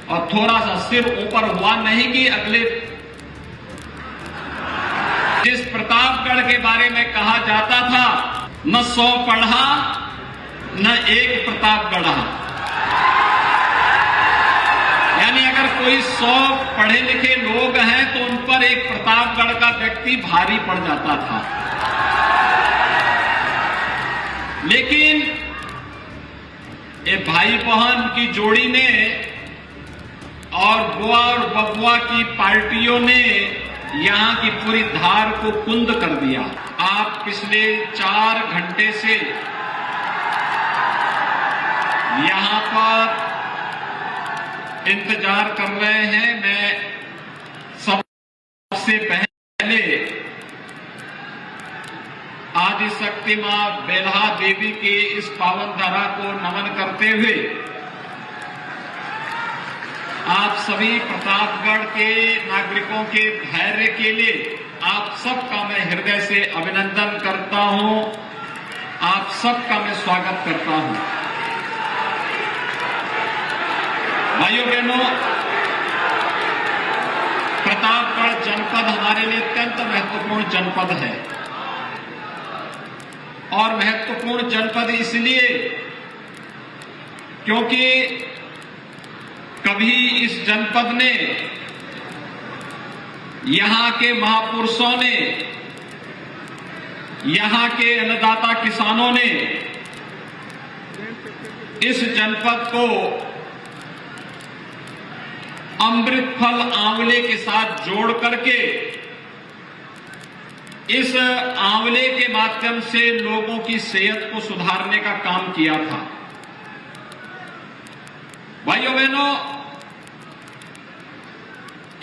और थोड़ा सा सिर ऊपर हुआ, नहीं कि अगले जिस प्रतापगढ़ के बारे में कहा जाता था न 100 पढ़ा न एक प्रतापगढ़, यानी अगर कोई 100 पढ़े लिखे लोग हैं तो उन पर एक प्रतापगढ़ का व्यक्ति भारी पड़ जाता था। लेकिन ये भाई बहन की जोड़ी ने और बुआ और बबुआ की पार्टियों ने यहां की पूरी धार को कुंद कर दिया। आप पिछले 4 घंटे से यहां पर इंतजार कर रहे हैं। मैं सबसे पहले आदिशक्ति मां बेल्हा देवी के इस पावन धरा को नमन करते हुए आप सभी प्रतापगढ़ के नागरिकों के धैर्य के लिए आप सबका मैं हृदय से अभिनंदन करता हूं, आप सबका मैं स्वागत करता हूं। भाइयों बहनों, प्रतापगढ़ जनपद हमारे लिए अत्यंत महत्वपूर्ण जनपद है और महत्वपूर्ण जनपद इसलिए क्योंकि कभी इस जनपद ने, यहां के महापुरुषों ने, यहां के अन्नदाता किसानों ने इस जनपद को अमृत फल आंवले के साथ जोड़ करके इस आंवले के माध्यम से लोगों की सेहत को सुधारने का काम किया था। भाइयों बहनों,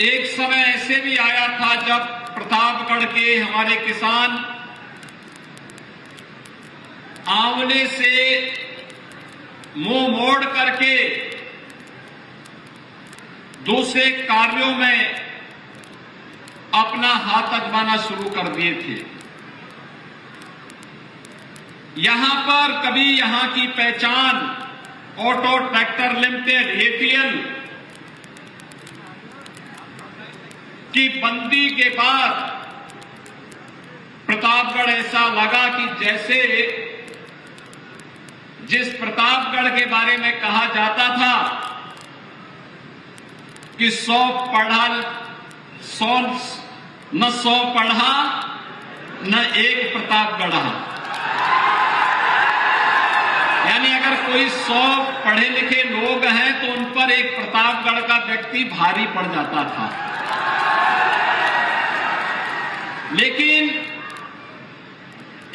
एक समय ऐसे भी आया था जब प्रतापगढ़ के हमारे किसान आंवले से मुंह मोड़ करके दूसरे कार्यों में अपना हाथ आजमाना शुरू कर दिए थे। यहां पर कभी यहां की पहचान ऑटो ट्रैक्टर लिमिटेड एपीएल की बंदी के बाद प्रतापगढ़ ऐसा लगा कि जैसे जिस प्रतापगढ़ के बारे में कहा जाता था कि 100 पढ़ा न एक प्रतापगढ़, यानी अगर कोई 100 पढ़े लिखे लोग हैं तो उन पर एक प्रतापगढ़ का व्यक्ति भारी पड़ जाता था। लेकिन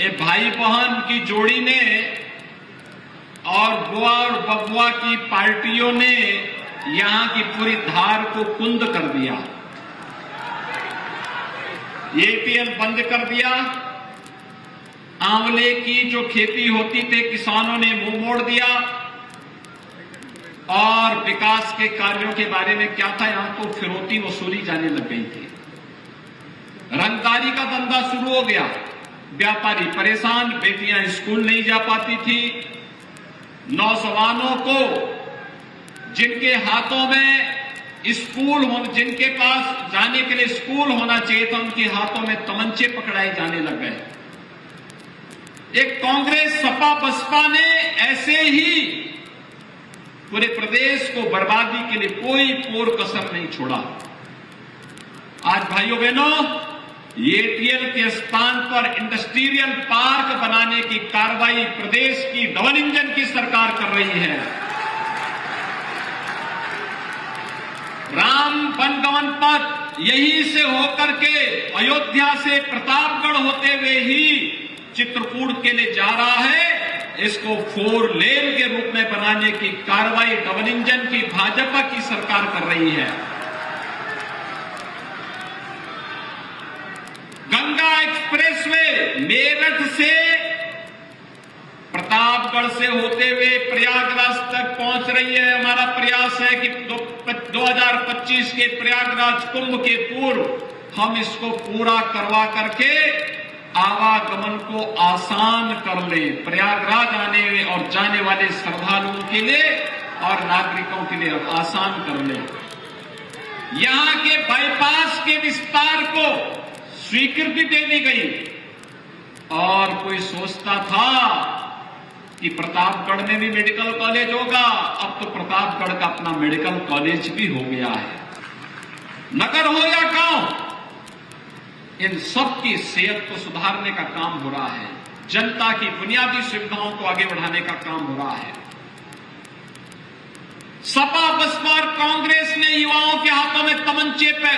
ये भाई बहन की जोड़ी ने और बुआ और बबुआ की पार्टियों ने यहां की पूरी धार को कुंद कर दिया। एपीएल बंद कर दिया, आंवले की जो खेती होती थी किसानों ने मुंह मोड़ दिया और विकास के कार्यों के बारे में क्या था, यहां तो फिरौती वसूली जाने लग गई थी। रंगदारी का धंधा शुरू हो गया, व्यापारी परेशान, बेटियां स्कूल नहीं जा पाती थी, नौजवानों को जिनके हाथों में स्कूल हो, जिनके पास जाने के लिए स्कूल होना चाहिए था, उनके हाथों में तमंचे पकड़ाए जाने लग गए। एक कांग्रेस सपा बसपा ने ऐसे ही पूरे प्रदेश को बर्बादी के लिए कोई कोर कसर नहीं छोड़ा। आज भाइयों बहनों, एपीएल के स्थान पर इंडस्ट्रियल पार्क बनाने की कार्रवाई प्रदेश की डबल इंजन की सरकार कर रही है। राम वनगमन पथ यहीं से होकर के अयोध्या से प्रतापगढ़ होते हुए ही चित्रकूट के लिए जा रहा है। इसको 4 लेन के रूप में बनाने की कार्रवाई डबल इंजन की भाजपा की सरकार कर रही है। गंगा एक्सप्रेसवे मेरठ से प्रतापगढ़ से होते हुए प्रयागराज तक पहुंच रही है। हमारा प्रयास है कि 2025 के प्रयागराज कुंभ के पूर्व हम इसको पूरा करवा करके आवागमन को आसान कर ले। प्रयागराज आने और जाने वाले श्रद्धालुओं के लिए और नागरिकों के लिए आसान कर ले। यहां के बाईपास के विस्तार को स्वीकृति दे दी गई और कोई सोचता था कि प्रतापगढ़ में भी मेडिकल कॉलेज होगा, अब तो प्रतापगढ़ का अपना मेडिकल कॉलेज भी हो गया है। नगर हो या गांव, इन सब की सेहत को सुधारने का काम हो रहा है, जनता की बुनियादी सुविधाओं को आगे बढ़ाने का काम हो रहा है। सपा बसपा और कांग्रेस ने युवाओं के हाथों में तमंचे पे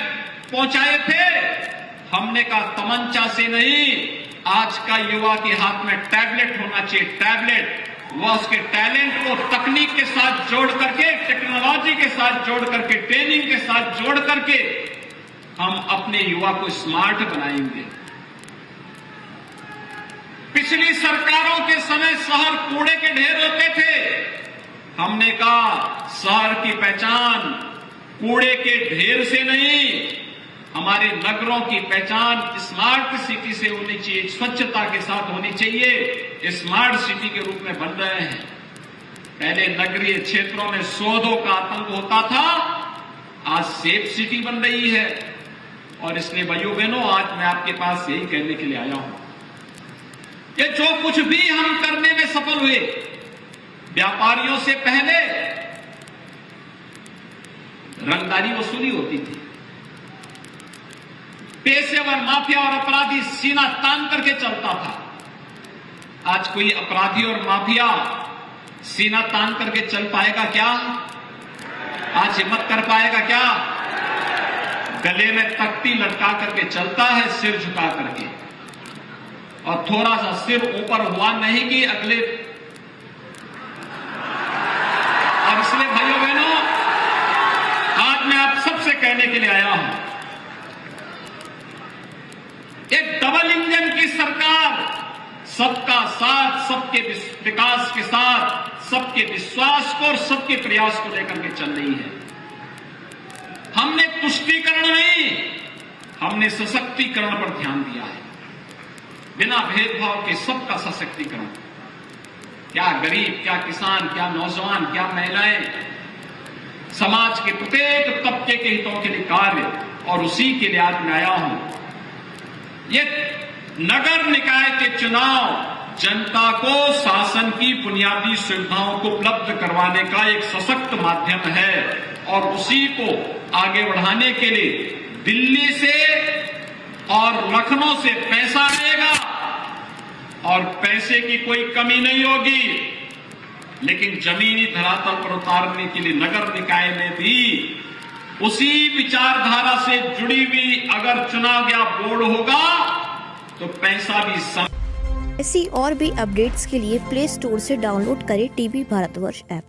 पहुंचाए थे। हमने कहा तमंचा से नहीं, आज का युवा के हाथ में टैबलेट होना चाहिए। टैबलेट, वो उसके टैलेंट को तकनीक के साथ जोड़ करके, टेक्नोलॉजी के साथ जोड़ करके, ट्रेनिंग के साथ जोड़ करके हम अपने युवा को स्मार्ट बनाएंगे। पिछली सरकारों के समय शहर कूड़े के ढेर होते थे। हमने कहा शहर की पहचान कूड़े के ढेर से नहीं, हमारे नगरों की पहचान स्मार्ट सिटी से होनी चाहिए, स्वच्छता के साथ होनी चाहिए। स्मार्ट सिटी के रूप में बन रहे हैं। पहले नगरीय क्षेत्रों में शोधों का आतंक होता था, आज सेफ सिटी बन रही है। और इसलिए भाइयों बहनों, आज मैं आपके पास यही कहने के लिए आया हूं कि जो कुछ भी हम करने में सफल हुए, व्यापारियों से पहले रंगदारी वसूली होती थी, पेशेवर माफिया और अपराधी सीना तान करके चलता था। आज कोई अपराधी और माफिया सीना तान करके चल पाएगा क्या? आज हिम्मत कर पाएगा क्या? गले में तख्ती लटका करके चलता है, सिर झुका करके, और थोड़ा सा सिर ऊपर हुआ नहीं कि अगले। और इसलिए भाइयों बहनों, आज मैं आप सबसे कहने के लिए आया हूं, एक डबल इंजन की सरकार सबका साथ, सबके विकास के साथ, सबके विश्वास को और सबके प्रयास को लेकर के चल रही है। हमने तुष्टीकरण नहीं, हमने सशक्तिकरण पर ध्यान दिया है। बिना भेदभाव के सबका सशक्तिकरण, क्या गरीब, क्या किसान, क्या नौजवान, क्या महिलाएं, समाज के प्रत्येक तबके के हितों के लिए कार्य, और उसी के लिए आज मैं आया हूं। ये नगर निकाय के चुनाव जनता को शासन की बुनियादी सुविधाओं को उपलब्ध करवाने का एक सशक्त माध्यम है, और उसी को आगे बढ़ाने के लिए दिल्ली से और लखनऊ से पैसा आएगा, और पैसे की कोई कमी नहीं होगी। लेकिन जमीनी धरातल पर उतारने के लिए नगर निकाय में भी उसी विचारधारा से जुड़ी हुई अगर चुना गया बोर्ड होगा तो पैसा भी ऐसी और भी अपडेट्स के लिए प्ले स्टोर से डाउनलोड करें टीवी भारतवर्ष ऐप।